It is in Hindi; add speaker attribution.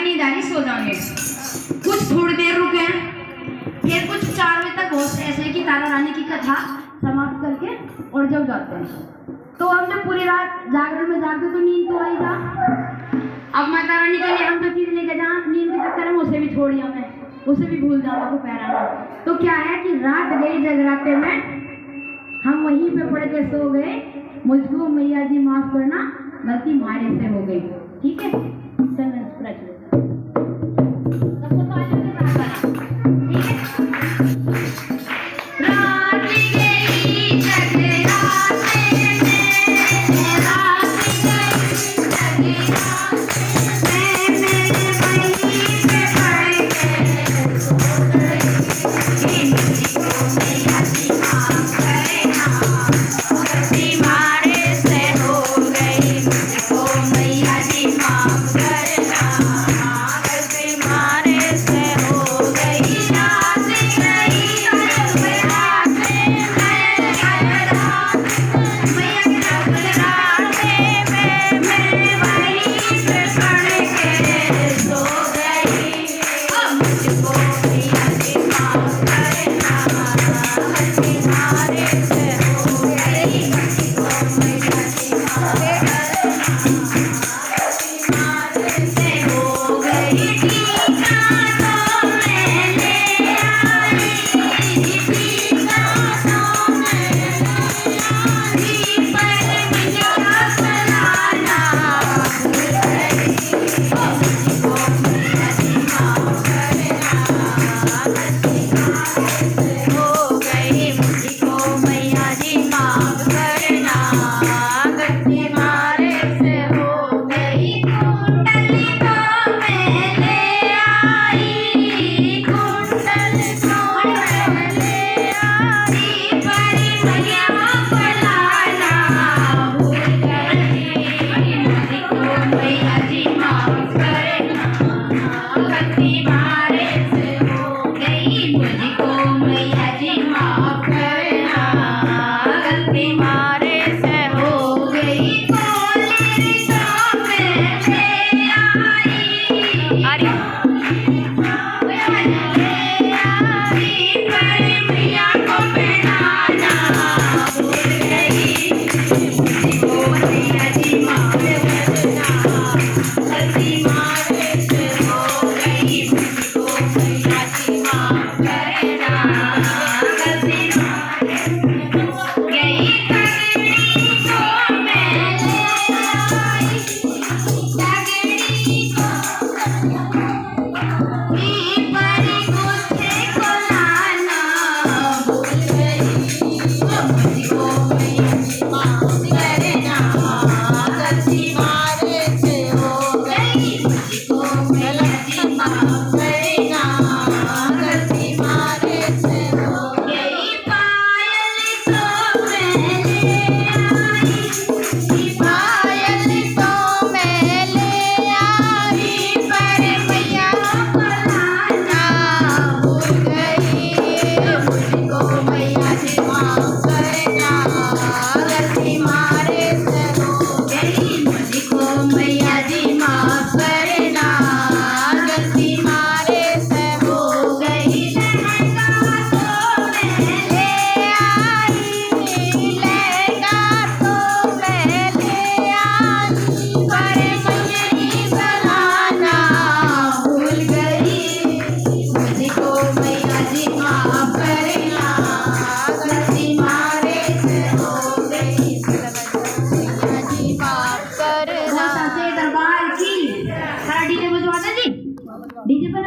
Speaker 1: नींद आ रही, सो जाओगे। कुछ थोड़ी देर रुके, फिर कुछ 4 बजे तक होश ऐसे कि तारा रानी की कथा समाप्त करके और जब जाते हैं। तो हम जब पूरी रात जागरण में जागते तो नींद तो आई जा। अब माता रानी के लिए हम जो चीज लेके जा, नींद के चक्कर में उसे भी छोड़ दिया, मैं उसे भी भूल जाऊंगा को पैराना। तो क्या है कि रात गई जगराते में, हम वहीं पे पड़ के सो गए। मुझको मैया जी माफ करना, गलती हमारे से हो गई। ठीक है।